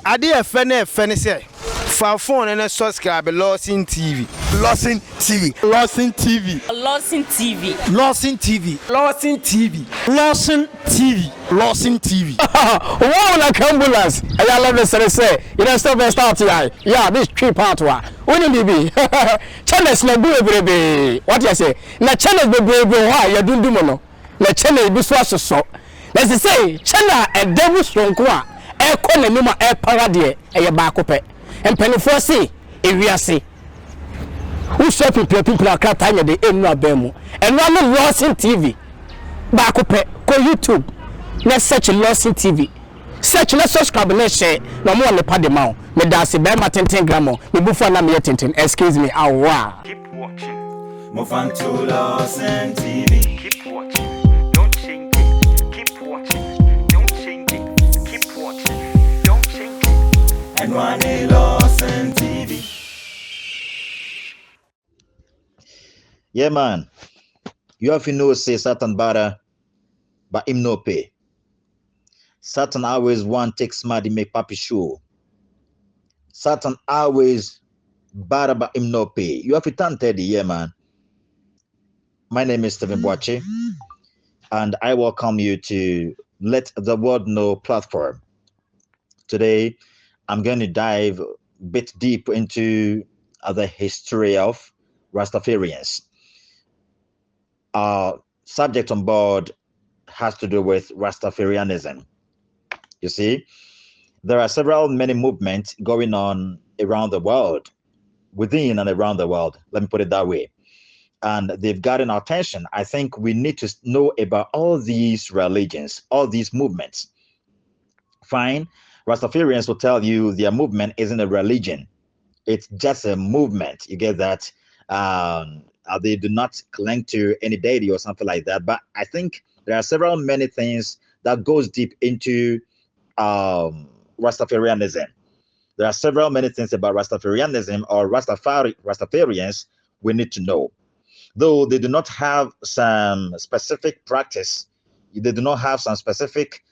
Ade fene say fa phone and subscribe Lordson TV. Lordson TV. Lordson TV. Lordson TV. Lordson TV. Lordson TV. Lordson TV. Lordson TV. Wow, like ambulance. I love this. Say, you know, start here. Yeah, this trip part one. When you be channels na bu ebrebe. What you say? Na channels be ebrebe. Why you do mono? Na channel be so. Let's say channel a devil strong kwa. E ko na numa e parade e ba kope. Empenifo say ewiase. Who shop people are cat time the enu abemu. And one Lordson TV. Ba kope ko YouTube. Let's search Lordson TV. Search let's subscribe and share. No more le pa de ma. Me da se be ma 10 gramo. Me bufo na me 10. Excuse me. Awa. Keep watching. Move on to Lordson TV. Keep watching. Don't change it. Keep watching. Don't change it. Keep watching. Don't change it. And one Lordson TV. Yeah, man. You have to know say Satan bada, but him no pay. Satan always want take somebody make papi show. Satan always bada, but him no pay. You have to turn Teddy, yeah, man. My name is Stephen Boakye, and I welcome you to Let the World Know platform. Today, I'm going to dive a bit deep into the history of Rastafarians. Our subject on board has to do with Rastafarianism. You see, there are many movements going on around the world, within and around the world. Let me put it that way. And they've gotten our attention. I think we need to know about all these religions, all these movements. Fine. Rastafarians will tell you their movement isn't a religion. It's just a movement. You get that? They do not cling to any deity or something like that. But I think there are many things that goes deep into Rastafarianism. There are many things about Rastafarianism or Rastafarians we need to know. Though they do not have some specific practice, they do not have some specific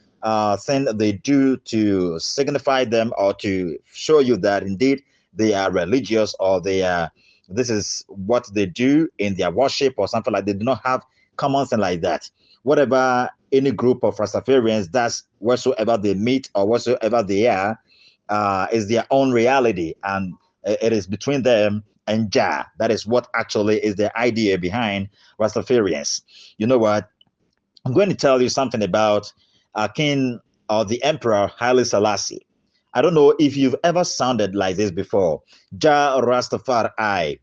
thing they do to signify them or to show you that indeed they are religious or they are. This is what they do in their worship or something like that. They do not have common thing like that. Whatever any group of Rastafarians does, whatsoever they meet or whatsoever they are, is their own reality. And it is between them and Jah. That is what actually is the idea behind Rastafarians. You know what? I'm going to tell you something about King or the Emperor Haile Selassie. I don't know if you've ever sounded like this before. Jah Rastafari.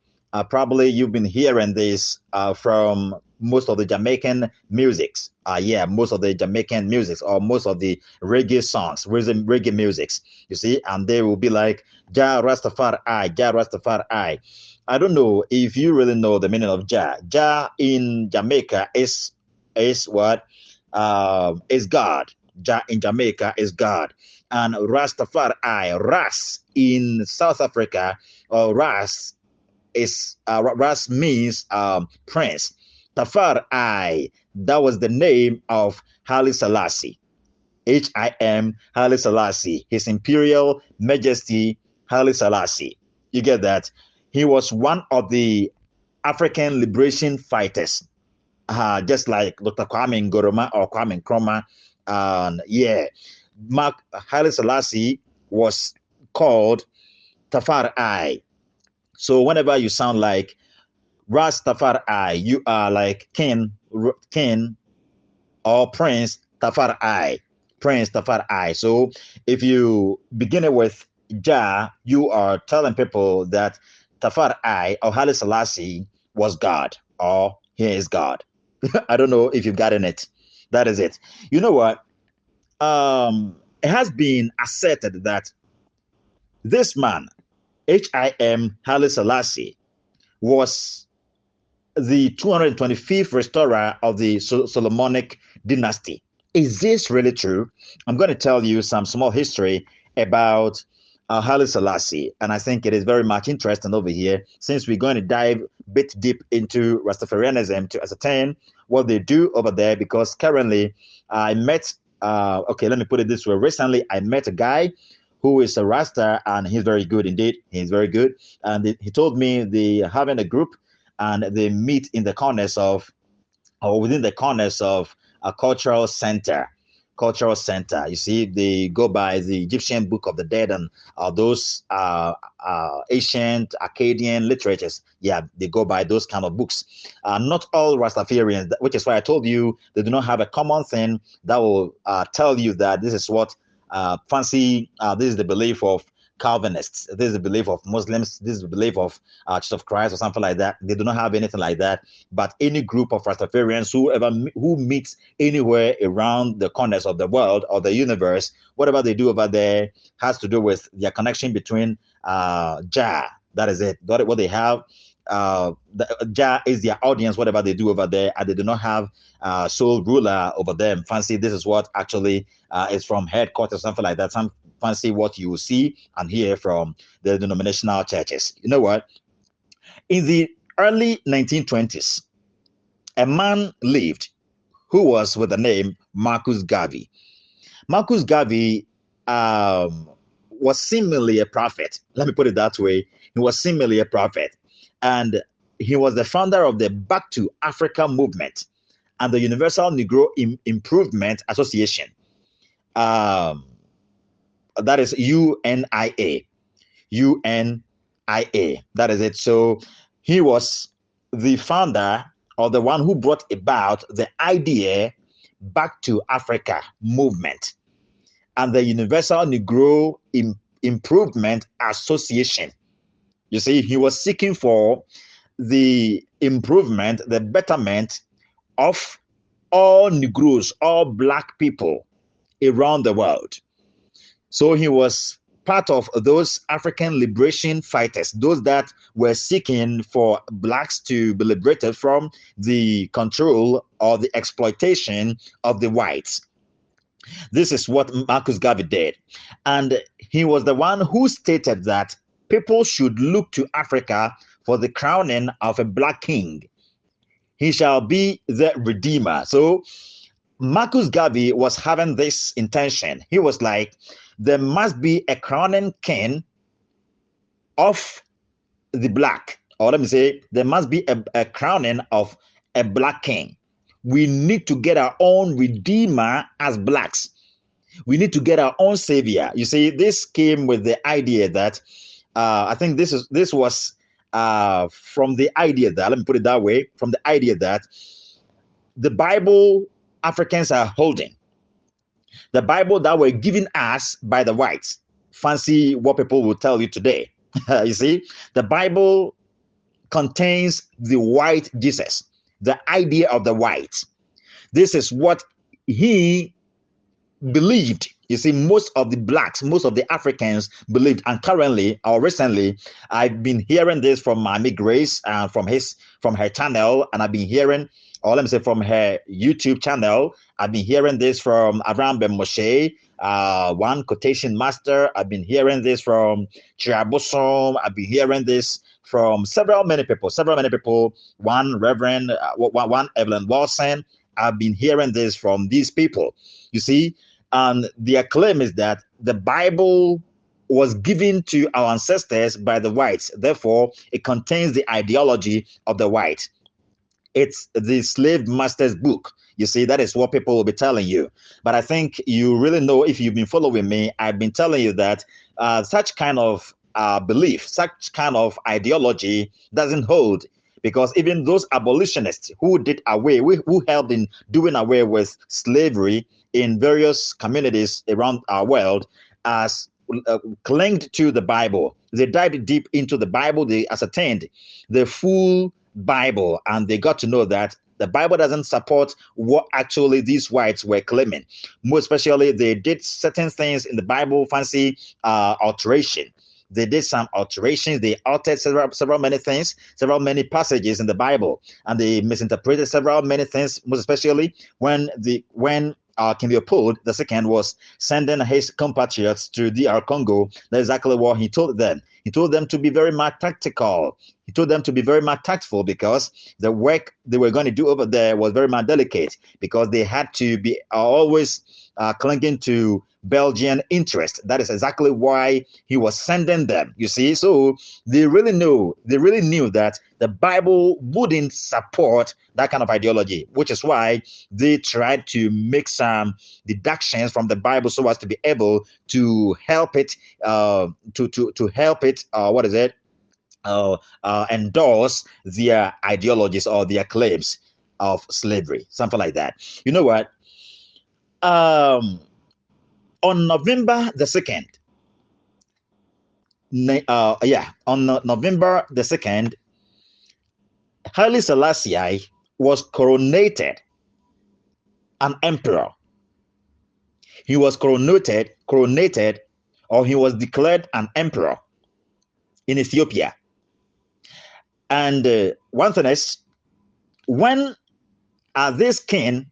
Probably you've been hearing this from most of the Jamaican musics. Most of the Jamaican musics or most of the reggae songs, reggae musics. You see, and they will be like Jah Rastafari, Jah Rastafari. I don't know if you really know the meaning of Jah. Jah in Jamaica is what? Is God. Jah in Jamaica is God. And Rastafari, Ras in South Africa, or Ras is Ras means prince. Tafari, that was the name of Haile Selassie. H-I-M Haile Selassie, His Imperial Majesty Haile Selassie. You get that? He was one of the African liberation fighters, just like Dr. Kwame Nkrumah or Kwame Nkrumah. Haile Selassie was called Tafari. So whenever you sound like Rastafari, you are like king or Prince Tafari. Prince Tafari. So if you begin it with Jah, you are telling people that Tafari or Haile Selassie was God or he is God. I don't know if you've gotten it. That is it. You know what? It has been asserted that this man, H.I.M. Haile Selassie, was the 225th restorer of the Solomonic dynasty. Is this really true? I'm going to tell you some small history about Haile Selassie, and I think it is very much interesting over here since we're going to dive a bit deep into Rastafarianism to ascertain what they do over there, because currently I met, let me put it this way. Recently, I met a guy who is a Rasta, and he's very good indeed. He's very good. And he told me they having a group, and they meet in the corners of, or within the corners of a cultural center. Cultural center. You see, they go by the Egyptian Book of the Dead and those ancient Akkadian literatures. Yeah, they go by those kind of books. Not all Rastafarians, which is why I told you they do not have a common thing that will tell you that this is what this is the belief of Calvinists, this is the belief of Muslims, this is the belief of Church of Christ or something like that. They do not have anything like that. But any group of Rastafarians who meets anywhere around the corners of the world or the universe, whatever they do over there has to do with their connection between Jah. That is it. What they have. Jah is their audience, whatever they do over there, and they do not have sole ruler over them. Fancy, this is what actually is from headquarters, something like that. Some fancy what you will see and hear from the denominational churches. You know what? In the early 1920s, a man lived who was with the name Marcus Garvey. Marcus Garvey was seemingly a prophet. Let me put it that way. He was seemingly a prophet. And he was the founder of the Back to Africa movement and the Universal Negro Improvement Association. That is UNIA. UNIA. That is it. So he was the founder or the one who brought about the idea Back to Africa movement and the Universal Negro Improvement Association. You see, he was seeking for the improvement, the betterment of all Negroes, all Black people around the world. So he was part of those African liberation fighters, those that were seeking for Blacks to be liberated from the control or the exploitation of the whites. This is what Marcus Garvey did. And he was the one who stated that people should look to Africa for the crowning of a Black king. He shall be the Redeemer. So Marcus Garvey was having this intention. He was like, there must be a crowning king of the Black. Or let me say, there must be a crowning of a Black king. We need to get our own Redeemer as Blacks. We need to get our own savior. You see, this came with the idea that I think this was from the idea that, let me put it that way, from the idea that the Bible Africans are holding, the Bible that were given us by the whites. Fancy what people will tell you today. You see, the Bible contains the white Jesus, the idea of the white. This is what he believed. You see, most of the Blacks, most of the Africans believed, and currently or recently, I've been hearing this from Mami Grace and from her channel, and I've been hearing, or let me say from her YouTube channel, I've been hearing this from Avram Ben Moshe, one quotation master. I've been hearing this from Chiabosom. I've been hearing this from many people. One Reverend, one Evelyn Lordson. I've been hearing this from these people. You see, and their claim is that the Bible was given to our ancestors by the whites. Therefore, it contains the ideology of the white. It's the slave master's book. You see, that is what people will be telling you. But I think you really know, if you've been following me, I've been telling you that such kind of belief, such kind of ideology doesn't hold. Because even those abolitionists who helped in doing away with slavery in various communities around our world, as clinged to the Bible. They dived deep into the Bible. They ascertained the full Bible, and they got to know that the Bible doesn't support what actually these whites were claiming. More especially, they did certain things in the Bible, fancy alteration. They did some alterations. They altered several many things, many passages in the Bible, and they misinterpreted many things. Most especially when King Leopold II was sending his compatriots to DR Congo. That's exactly what he told them. He told them to be very much tactical. He told them to be very much tactful, because the work they were going to do over there was very much delicate, because they had to be always clinging to Belgian interest. That is exactly why he was sending them. You see, so they really knew that the Bible wouldn't support that kind of ideology, which is why they tried to make some deductions from the Bible so as to be able to help it endorse their ideologies or their claims of slavery, something like that. You know what? On November the 2nd, on November the 2nd, Haile Selassie was coronated an emperor. He was coronated, or he was declared an emperor in Ethiopia. And one thing is, when his kingship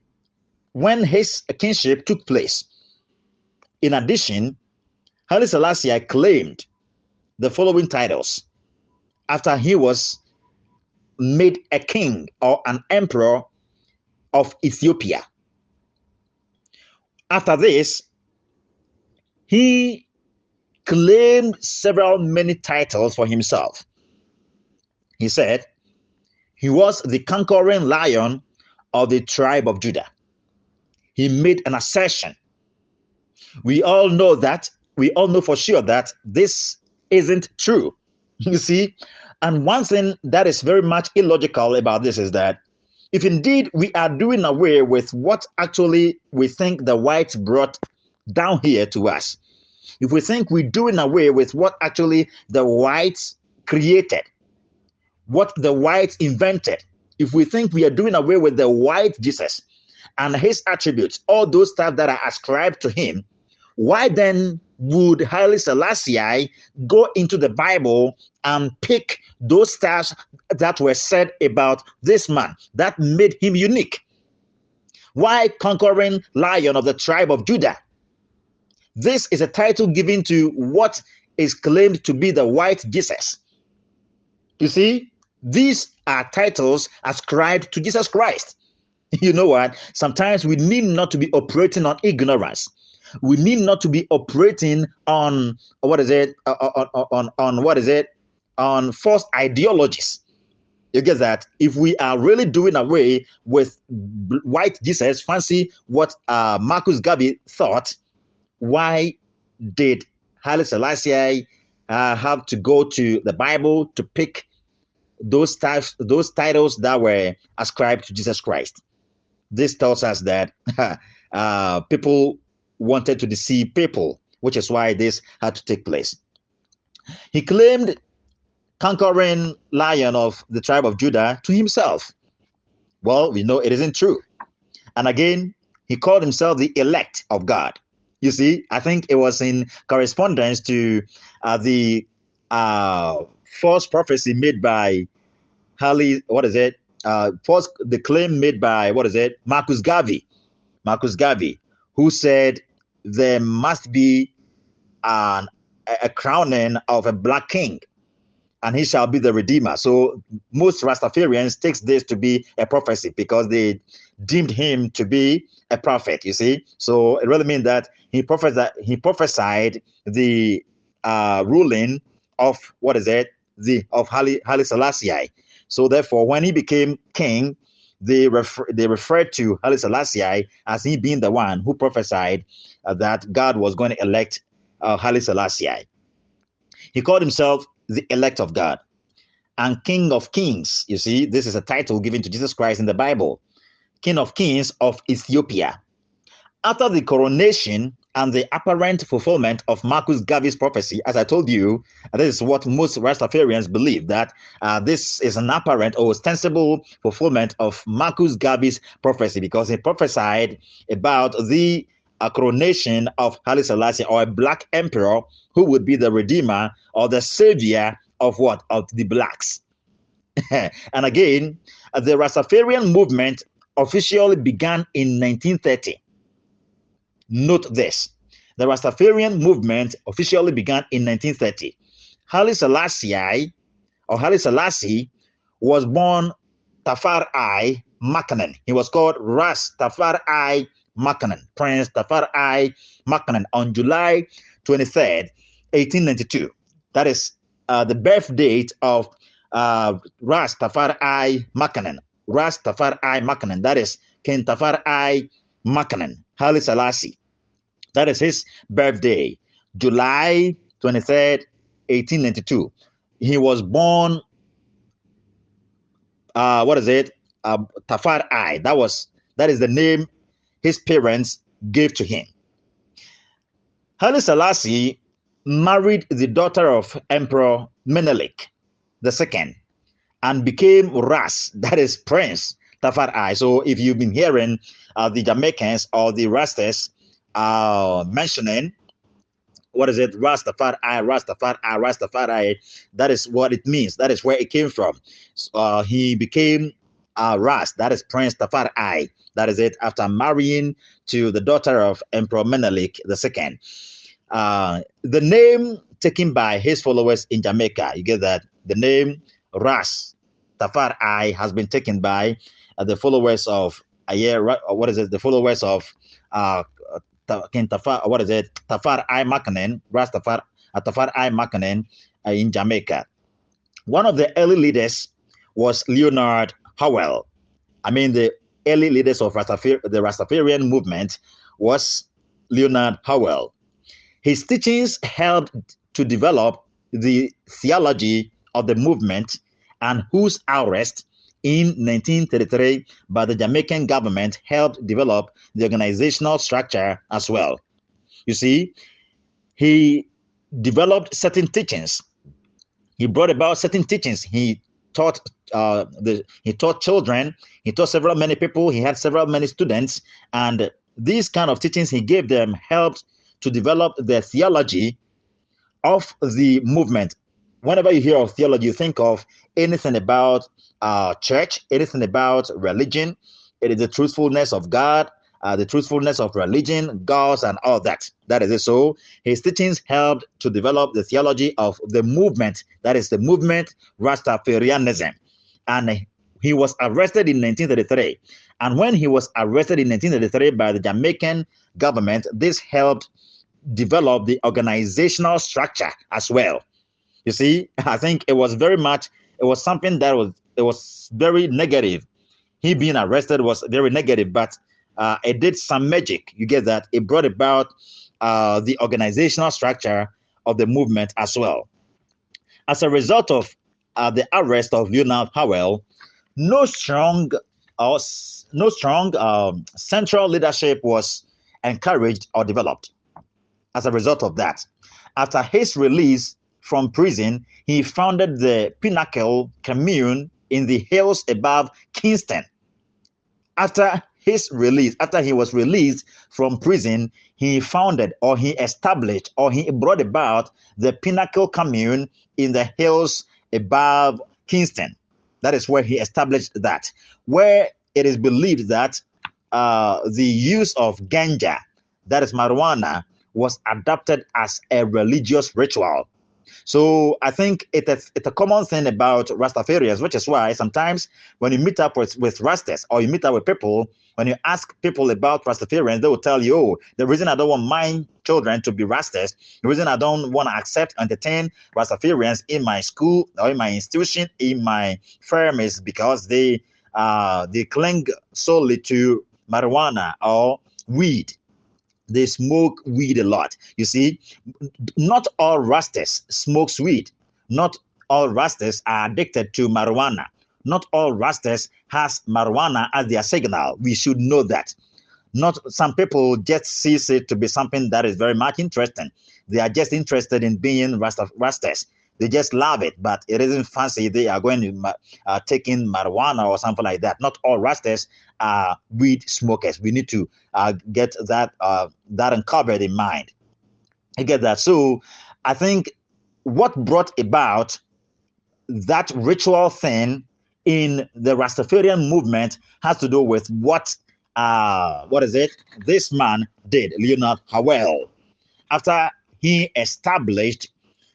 took place, in addition, Haile Selassie claimed the following titles after he was made a king or an emperor of Ethiopia. After this, he claimed many titles for himself. He said he was the conquering lion of the tribe of Judah. He made an assertion. We all know for sure that this isn't true. You see, and one thing that is very much illogical about this is that if indeed we are doing away with what actually we think the whites brought down here to us, if we think we're doing away with what actually the whites created, what the whites invented, if we think we are doing away with the white Jesus and his attributes, all those stuff that are ascribed to him, why then would Haile Selassie go into the Bible and pick those stuff that were said about this man that made him unique? Why conquering lion of the tribe of Judah? This is a title given to what is claimed to be the white Jesus. You see, these are titles ascribed to Jesus Christ. You know what? Sometimes we need not to be operating on ignorance. We need not to be operating on on false ideologies. You get that? If we are really doing away with white Jesus, fancy what Marcus Garvey thought, why did Haile Selassie have to go to the Bible to pick those titles that were ascribed to Jesus Christ? This tells us that people wanted to deceive people, which is why this had to take place. He claimed conquering lion of the tribe of Judah to himself. Well, we know it isn't true. And again, he called himself the elect of God. You see, I think it was in correspondence to the false prophecy made by the claim made by Marcus Garvey, who said there must be a crowning of a black king, and he shall be the redeemer. So most Rastafarians takes this to be a prophecy because they deemed him to be a prophet. You see, so it really means that he prophesied the ruling of of Haile Selassie. So therefore, when he became king, they referred to Haile Selassie as he being the one who prophesied that God was going to elect Haile Selassie. He called himself the elect of God and King of Kings. You see, this is a title given to Jesus Christ in the Bible. King of Kings of Ethiopia. After the coronation and the apparent fulfillment of Marcus Garvey's prophecy, as I told you, this is what most Rastafarians believe, that this is an apparent or ostensible fulfillment of Marcus Garvey's prophecy, because he prophesied about the coronation of Haile Selassie, or a black emperor who would be the redeemer or the savior of what? Of the blacks. And again, the Rastafarian movement officially began in 1930. Note this. The Rastafarian movement officially began in 1930. Haile Selassie was born Tafari Makanen. He was called Rastafari Makanen, Prince Tafari Makanen, on July 23rd, 1892. That is the birth date of Rastafari Makanen. Rastafari Makanen. That is King Tafari Makanen, Haile Selassie. That is his birthday, July 23rd, 1892. He was born, Tafari. That is the name his parents gave to him. Haile Selassie married the daughter of Emperor Menelik II and became Ras, that is Prince Tafari. So if you've been hearing the Jamaicans or the Rastas mentioning, Rastafari, that is what it means. That is where it came from. He became Ras, that is Prince Tafari. That is it, after marrying to the daughter of Emperor Menelik II. The name taken by his followers in Jamaica, you get that? The name Ras Tafari has been taken by the followers of the followers of Tafari Makanen, Tafari Makanen in Jamaica. One of the early leaders was Leonard Howell. I mean, the early leaders of the Rastafarian movement was Leonard Howell. His teachings helped to develop the theology of the movement, and whose arrest in 1933 by the Jamaican government helped develop the organizational structure as well. You see, he developed certain teachings. He brought about certain teachings. He taught children. He taught many people. He had many students, and these kind of teachings he gave them helped to develop the theology of the movement. Whenever you hear of theology, you think of anything about church, anything about religion. It is the truthfulness of God, the truthfulness of religion, gods, and all that. That is it. So his teachings helped to develop the theology of the movement. That is the movement Rastafarianism. And he was arrested in 1933. And when he was arrested in 1933 by the Jamaican government, this helped develop the organizational structure as well. You see, I think it was something that was very negative. He being arrested was very negative, but it did some magic. You get that? It brought about the organizational structure of the movement as well. As a result of the arrest of Leonard Howell, no strong central leadership was encouraged or developed. As a result of that, after his release from prison, he founded the Pinnacle Commune in the hills above Kingston. After he was released from prison, he founded, or he established, or he brought about the Pinnacle Commune in the hills above Kingston. That is where he established that, where it is believed that the use of ganja, that is marijuana, was adopted as a religious ritual. So I think it's a common thing about Rastafarians, which is why sometimes when you meet up with Rastas, or you meet up with people, when you ask people about Rastafarians, they will tell you, oh, the reason I don't want my children to be Rastas, the reason I don't want to accept, entertain Rastafarians in my school or in my institution, in my firm, is because they cling solely to marijuana or weed. They smoke weed a lot. You see, not all Rastas smokes weed. Not all Rastas are addicted to marijuana. Not all Rastas has marijuana as their signal. We should know that. Not some people just sees it to be something that is very much interesting. They are just interested in being Rastas. They just love it, but it isn't fancy. They are going to take in marijuana or something like that. Not all Rastas are weed smokers. We need to get that uncovered in mind. You get that? So I think what brought about that ritual thing in the Rastafarian movement has to do with what this man did, Leonard Howell. After he established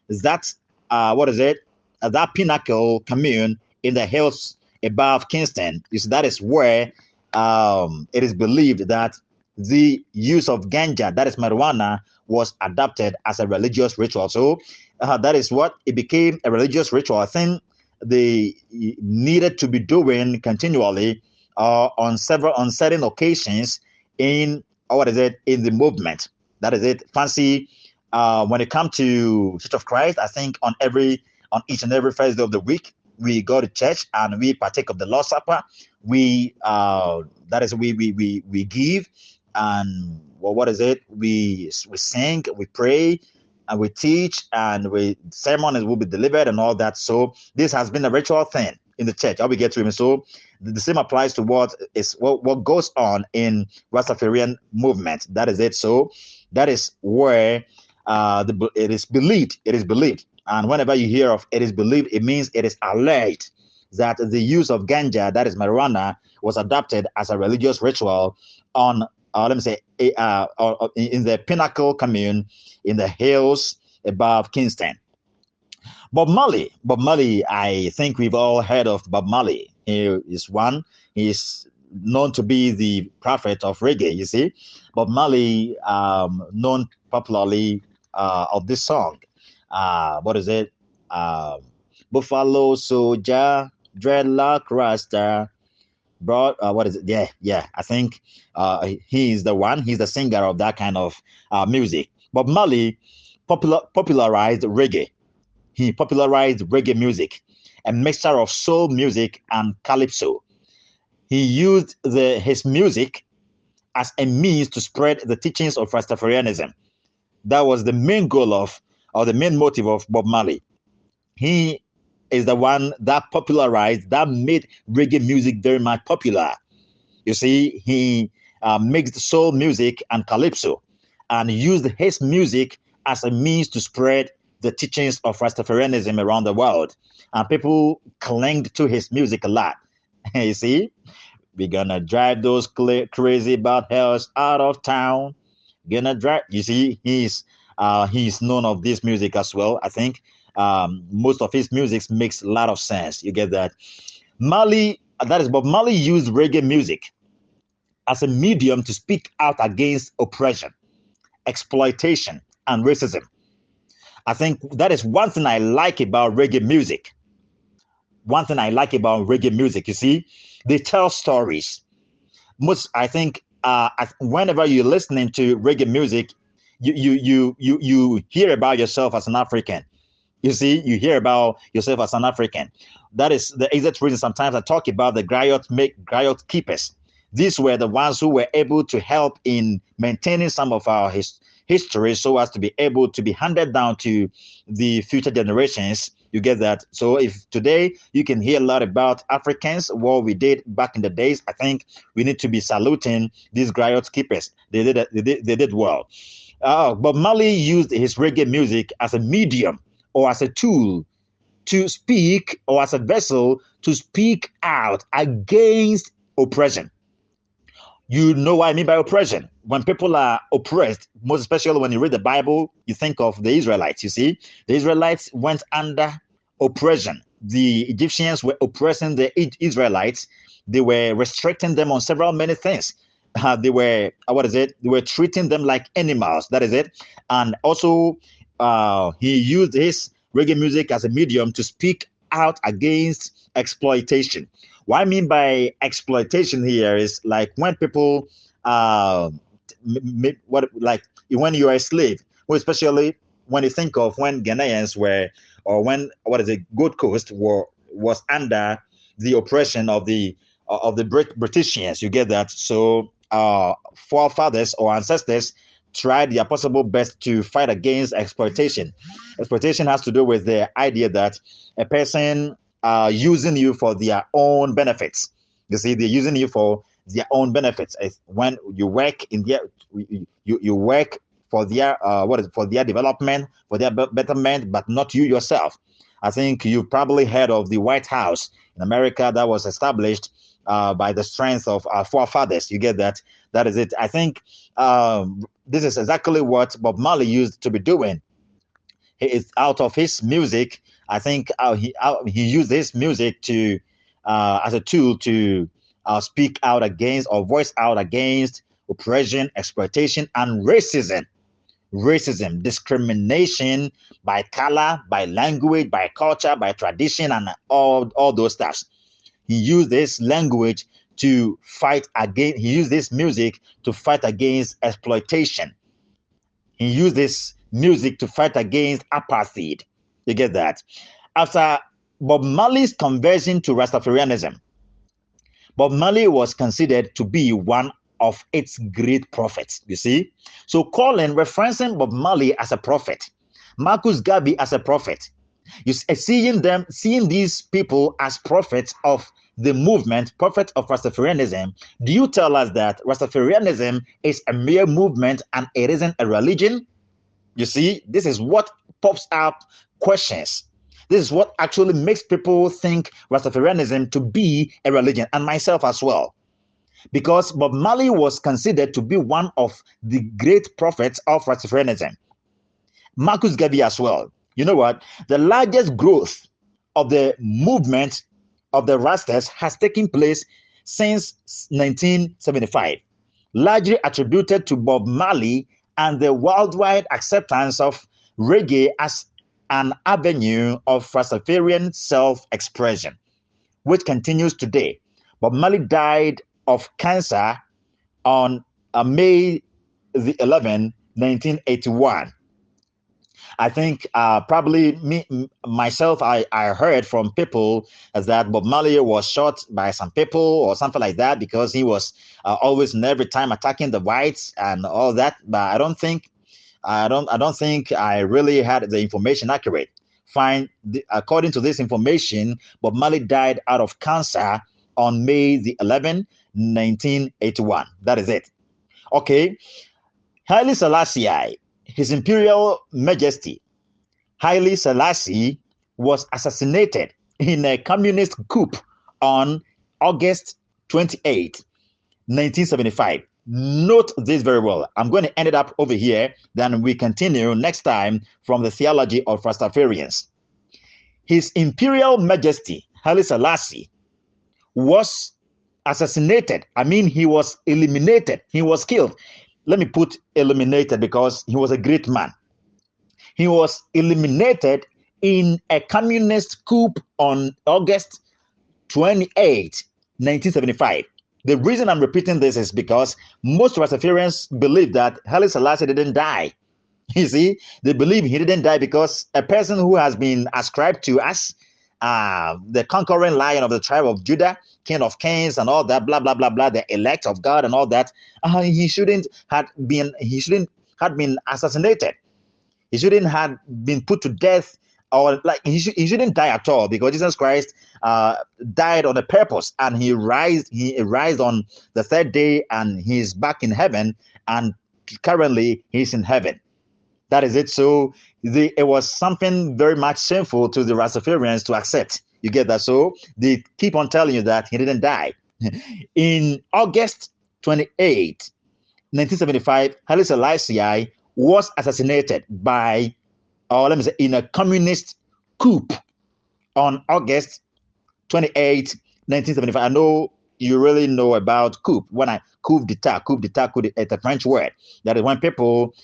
that that Pinnacle Commune in the hills above Kingston. You see, that is where it is believed that the use of ganja, that is marijuana, was adopted as a religious ritual. So that is what it became, a religious ritual. I think they needed to be doing continually on certain occasions in in the movement. That is it. Fancy when it comes to Church of Christ, I think on each and every first day of the week, we go to church and we partake of the Lord's Supper. We we give, and we sing, we pray, and we teach, and ceremonies will be delivered and all that. So this has been a ritual thing in the church. How we get to him. So the same applies to what goes on in Rastafarian movement. That is it. So that is where it is believed. It is believed. And whenever you hear of it is believed, it means it is alleged that the use of ganja, that is marijuana, was adopted as a religious ritual on, in the Pinnacle commune in the hills above Kingston. Bob Marley, I think we've all heard of Bob Marley. He is one. He is known to be the prophet of reggae, you see. Bob Marley, known popularly of this song. Buffalo Soldier, Dreadlock Rasta, I think he is the one. He's the singer of that kind of music. Bob Marley popularized reggae. He popularized reggae music, a mixture of soul music and calypso. He used his music as a means to spread the teachings of Rastafarianism. That was the main goal or the main motive of Bob Marley. He is the one that made reggae music very much popular. You see, he mixed soul music and calypso and used his music as a means to spread the teachings of Rastafarianism around the world. And people clinged to his music a lot. You see, we're gonna drive those crazy bad hells out of town. Gonna drive. You see, he's known of this music as well. I think most of his music makes a lot of sense. You get that? Marley, that is Bob Marley, used reggae music as a medium to speak out against oppression, exploitation, and racism. I think that is one thing I like about reggae music. One thing I like about reggae music, you see, they tell stories. I think whenever you're listening to reggae music, you hear about yourself as an African. You see, you hear about yourself as an African. That is the exact reason sometimes I talk about the griot keepers. These were the ones who were able to help in maintaining some of our history so as to be able to be handed down to the future generations. You get that? So if today you can hear a lot about Africans, what we did back in the days, I think we need to be saluting these griot keepers. They did well. But Marley used his reggae music as a medium or as a tool to speak, or as a vessel to speak out against oppression. You know what I mean by oppression. When people are oppressed, most especially when you read the Bible, you think of the Israelites. You see, the Israelites went under oppression. The Egyptians were oppressing the Israelites. They were restricting them on many things. They were treating them like animals. That is it. And also, he used his reggae music as a medium to speak out against exploitation. What I mean by exploitation here is like when people, when you are a slave, well, especially when you think of when Ghanaians were, or when Gold Coast was under the oppression of the Britishers. You get that? So forefathers or ancestors tried their possible best to fight against exploitation. Exploitation has to do with the idea that a person using you for their own benefits. You see, they're using you for their own benefits. When you work you work for their for their development, for their betterment, but not you yourself. I think you've probably heard of the White House in America that was established by the strength of our forefathers. You get that? That is it. I think this is exactly what Bob Marley used to be doing. It's out of his music. I think he used his music to as a tool to speak out against or voice out against oppression, exploitation, and racism. Racism, discrimination by color, by language, by culture, by tradition, and all those stuffs. He used this language to fight against, he used this music to fight against exploitation. He used this music to fight against apartheid. You get that? After Bob Marley's conversion to Rastafarianism, Bob Marley was considered to be one of its great prophets, you see. So referencing Bob Marley as a prophet, Marcus Garvey as a prophet, you seeing these people as prophets of the movement, prophet of Rastafarianism, do you tell us that Rastafarianism is a mere movement and it isn't a religion? You see, this is what pops up questions. This is what actually makes people think Rastafarianism to be a religion, and myself as well. Because Bob Marley was considered to be one of the great prophets of Rastafarianism. Marcus Garvey as well. You know what? The largest growth of the movement of the Rastas has taken place since 1975, largely attributed to Bob Marley and the worldwide acceptance of reggae as an avenue of Rastafarian self-expression, which continues today. Bob Marley died of cancer on May the 11th, 1981. I think probably myself, I heard from people that Bob Marley was shot by some people or something like that because he was always and every time attacking the whites and all that. But I don't think I really had the information accurate. According to this information, Bob Marley died out of cancer on May the 11th, 1981. That is it. Okay. Haile Selassie, His Imperial Majesty, Haile Selassie, was assassinated in a communist coup on August 28, 1975. Note this very well. I'm going to end it up over here. Then we continue next time from the theology of Rastafarians. His Imperial Majesty, Haile Selassie, was assassinated. I mean, he was eliminated. He was killed. Let me put eliminated because he was a great man. He was eliminated in a communist coup on August 28, 1975. The reason I'm repeating this is because most Rastafarians believe that Haile Selassie didn't die. You see, they believe he didn't die because a person who has been ascribed to as the conquering lion of the tribe of Judah, King of Kings, and all that, blah blah blah blah, the elect of God, and all that. He shouldn't have been assassinated. He shouldn't have been put to death, or like he shouldn't die at all, because Jesus Christ died on a purpose, and he rised on the third day, and he's back in heaven, and currently he's in heaven. That is it. So it was something very much shameful to the Rastafarians to accept. You get that? So they keep on telling you that he didn't die. In August 28, 1975, Haile Selassie was assassinated in a communist coup on August 28, 1975. I know you really know about coup. Coup d'état, it's a French word. That is when people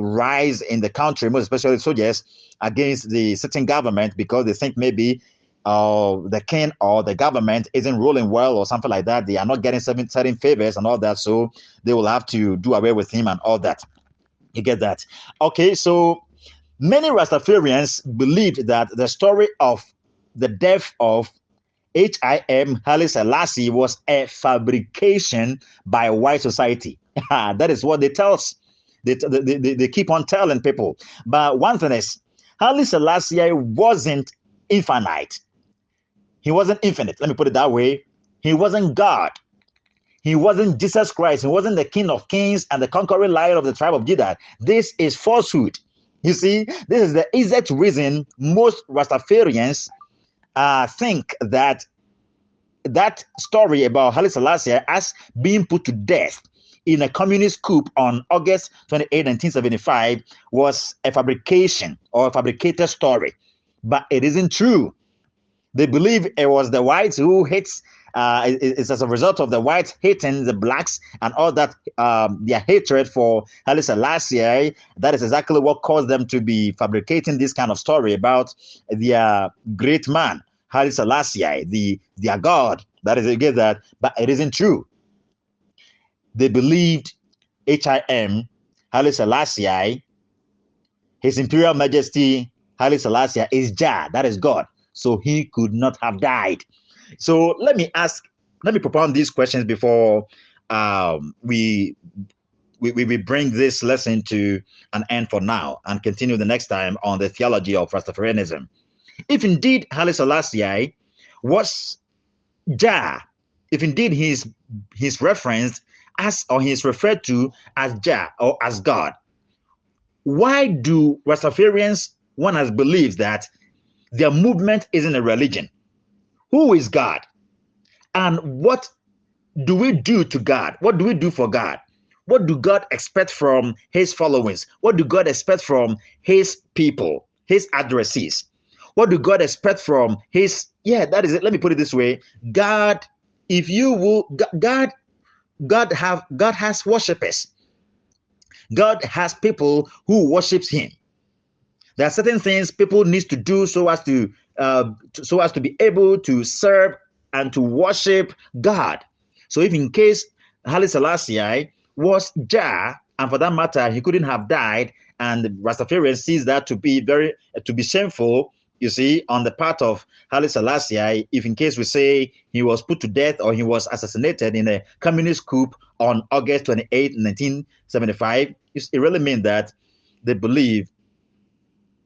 rise in the country, most especially soldiers, against the sitting government because they think maybe the king or the government isn't ruling well or something like that. They are not getting certain favors and all that, so they will have to do away with him and all that. You get that? Okay, so many Rastafarians believed that the story of the death of Haile Selassie was a fabrication by white society. That is what they tell us. They keep on telling people. But one thing is, Haile Selassie wasn't infinite. He wasn't infinite. Let me put it that way. He wasn't God. He wasn't Jesus Christ. He wasn't the King of Kings and the conquering lion of the tribe of Judah. This is falsehood. You see, this is the exact reason most Rastafarians think that story about Haile Selassie as being put to death in a communist coup on August 28, 1975 was a fabrication or a fabricated story. But it isn't true. They believe it was the whites who hit it's as a result of the whites hating the blacks and all that, their hatred for Haile Selassie. That is exactly what caused them to be fabricating this kind of story about their great man, Haile Selassie, their God. That is again that, but it isn't true. They believed HIM, Haile Selassie, His Imperial Majesty Haile Selassie is Jah, that is God. So he could not have died. So let me propound these questions before we bring this lesson to an end for now and continue the next time on the theology of Rastafarianism. If indeed Haile Selassie was Jah, if indeed he's referenced as, or he's referred to as Jah or as God, why do Rastafarians, one has believes that their movement isn't a religion? Who is God? And what do we do to God? What do we do for God? What do God expect from his followers? What do God expect from his people, his addressees? What do God expect from his, that is it. Let me put it this way. God, if you will, God has worshippers. God has people who worships him. There are certain things people need to do so as to be able to serve and to worship God. So if in case Haile Selassie was Jah, and for that matter, he couldn't have died, and Rastafarian sees that to be shameful, you see, on the part of Haile Selassie, if in case we say he was put to death or he was assassinated in a communist coup on August 28, 1975, it really means that they believe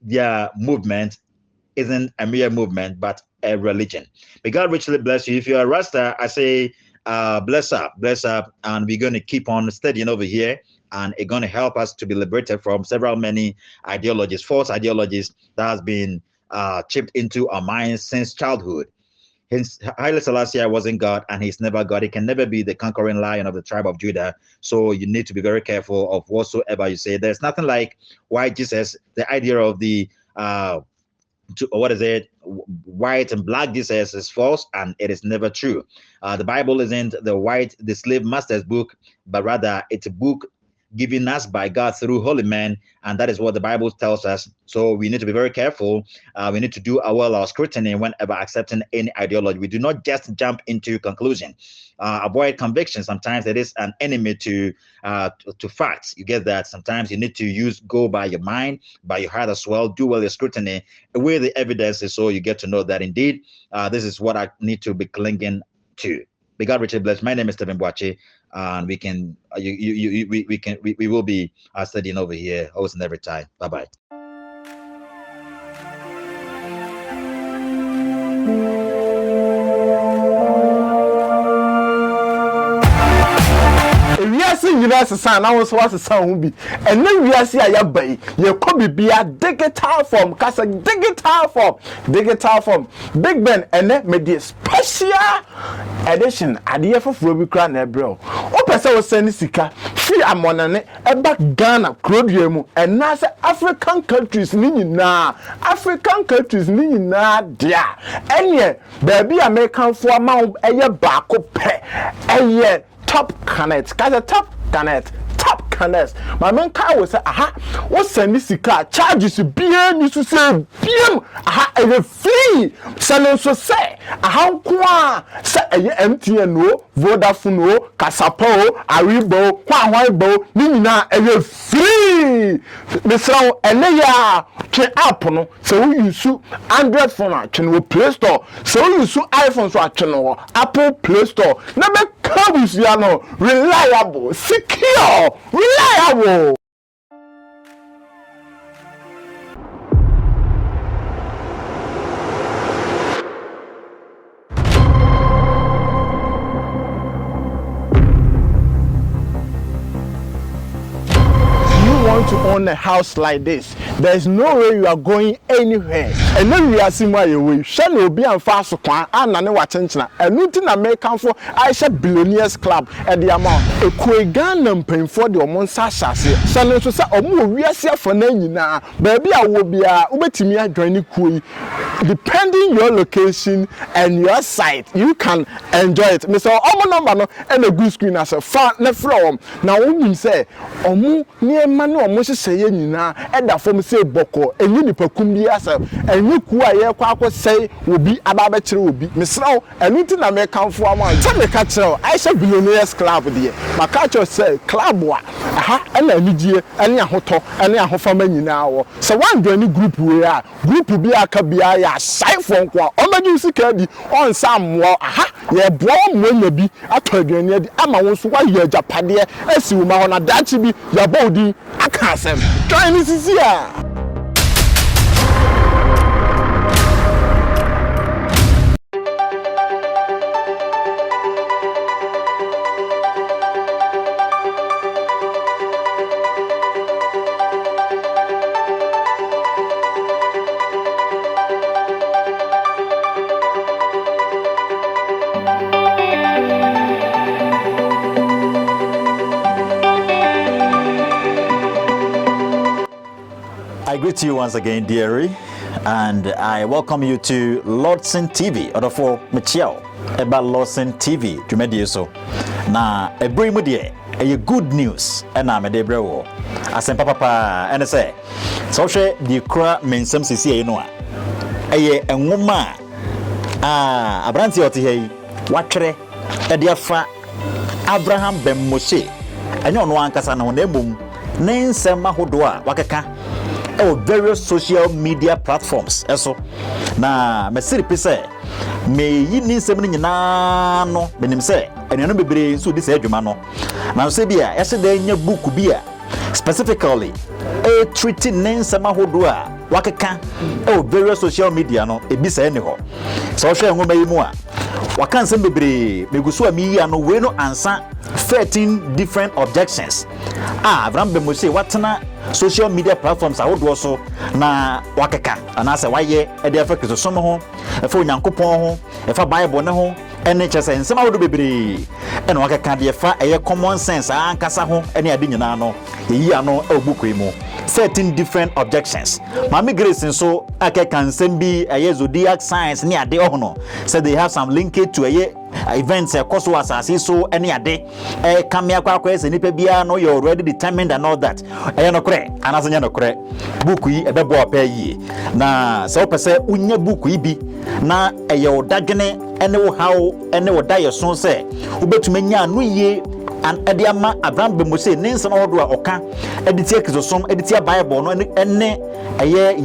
their movement isn't a mere movement, but a religion. May God richly bless you. If you're a Rasta, I say, bless up, and we're going to keep on studying over here, and it's going to help us to be liberated from many ideologies, false ideologies that has been chipped into our minds since childhood. Hence, Haile Selassie wasn't God, and he's never God. He can never be the conquering lion of the tribe of Judah. So you need to be very careful of whatsoever you say. There's nothing like white Jesus, the idea of the white and black Jesus is false, and it is never true. The Bible isn't the slave master's book, but rather it's a book given us by God through holy men, and that is what the Bible tells us. So we need to be very careful. We need to do our scrutiny whenever accepting any ideology. We do not just jump into conclusion. Avoid conviction. Sometimes it is an enemy to facts. You get that. Sometimes you need to go by your mind, by your heart as well. Do well your scrutiny, weigh the evidences, so you get to know that indeed this is what I need to be clinging to. May God richly bless. My name is Boakye, and we will be studying over here always and every time. Bye bye. Universal sound, I was what the sound will be. And then we are seeing a bay, you could be a digital form, Casa digital form, Big Ben, and then made the special edition at the F of Ruby Crown, bro. Opesa was sending Sika, free Amonane, a back Ghana, Crodium, and Nasa African countries, Nina, dear. And yet, baby, American for a mount, a year back up, and yet. Top connect, my man car was what's a Missika charges to be you to say a free salon so say how qua say MTN Vodafone Casapo Aribo Kwaibo Nina a free Mr. Eneya train app no so you use Android phone channel Play Store so you use iPhone so channel Apple Play Store number cabs you know reliable secure reliable. To own a house like this, there's no way you are going anywhere. And then we are seeing why you will. Shall you be and fast and none attention? And nothing American for I said billionaires club at the amount. A Quagan paying for the Monsa Sassy. Shall you say, oh, we are here for Nana. Baby, I will be a Ubetimia joining Kui. depending your location and your site, you can enjoy it. Mr. Omo number no and a good screen as a far ne from. Now when say omo near man omo say nyina e da form say boko enyi ni pakum bi asa enyi ku aye kwa say obi aba kire obi. Mr. Enuti na me kanfo am tell me ka kire I say billionaires club there. My culture say club wa aha na anigye ene ahoto ene ahofama nyina wo. So one do any group we are group bi aka bia ya sai fon kwa o magi sika bi on sam wo aha ye bo mo bi atodwane adi ama won so wa ye japade asi wo ma ho na dachi bi ya bodi aka asem join this is here. I greet you once again, dearie, and I welcome you to Lordson TV. Obofour Michelle about Lordson TV. Jumedi so. Na ebri mu de e good news and I'm a debrewo. Asem papa and say so hwe di kra mensem sisi e no a. Eye enwoma abranti oti hei watwere e de afa Abraham ben Moshe. Enyo no ankasa na ho na ebom ne nsem ahodo a wakeka various social media platforms eso na mesiri pese me yi ni nsem ni nyina no benim se enuano bebre nso di se adwuma no na so bia yese da nya book bia specifically treating nsem ahodo a wakeka various social media no ebi se ne ho so hwe ngoma yi mu a waka nsem bebre meguso a mi yi ano we no ansa 13 different objections Abraham Bemose watena social media platforms ahodo so na wakeka anase waye e dey afekso somo ho e fa onyankopon ho e fa bible ne ho ene chese nsem ahodo bebre ene wakeka de fa eye common sense ankasa ho ene ade nyina no yi ano e obuku mu 13 different objections mami grace nso akeka nsem bi eye zodiac signs ne ade ohono said they have some linkage to eye events koso asase so any ade kamia kwa ese nipa bia no you already determined and all that no kre anasanya no kre book yi ebebo apa yi na se opese unya book yi bi na odadwene ene wo hawo ene wo daye so se ubetuma anu ye an ediama Abraham Bemose ne nsem ahodo a oka editi akizosom editi bible no ene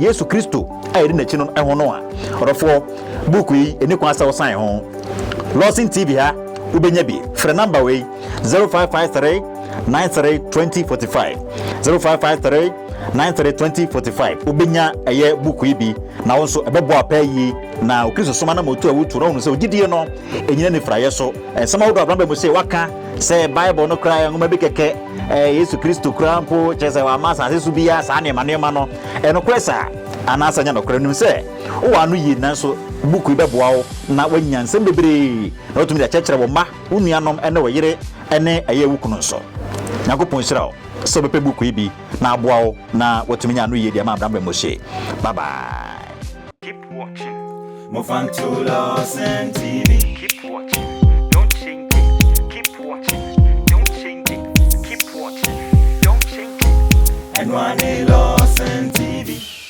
Yesu Kristo ayedi na chi no ehono a orofo book yi eni kwa sa osan ho Lordson TV ha ubenya bi free number way 0553 93 2045 0553 93 2045 ubenya eye buku ibi na wonso ebebo apa yi na okristo soma na motu awutu no so gidie no enyina ne fraye so ensema wodo Abraham Bemose waka se bible no kra ngoma bi keke Yesu Kristo kra mpo chese wa masa asesu bia sa ne manema no eno kwesa anasa nya no kra nim se wo anu yi nanso buku ibeboa na wanyansem bebre na otumi da chechere wo ma unuanom ene wo yire ene aye wukuno so nyakopon hira so bepe buku ibi na aboa wo na watumi nya anu yi dia ma Abraham Bemose. Bye bye. Keep watching. Move on to Lordson TV. Keep watching. Don't change it. Keep watching. Don't change it. Keep watching. Don't change it. And one Lordson TV.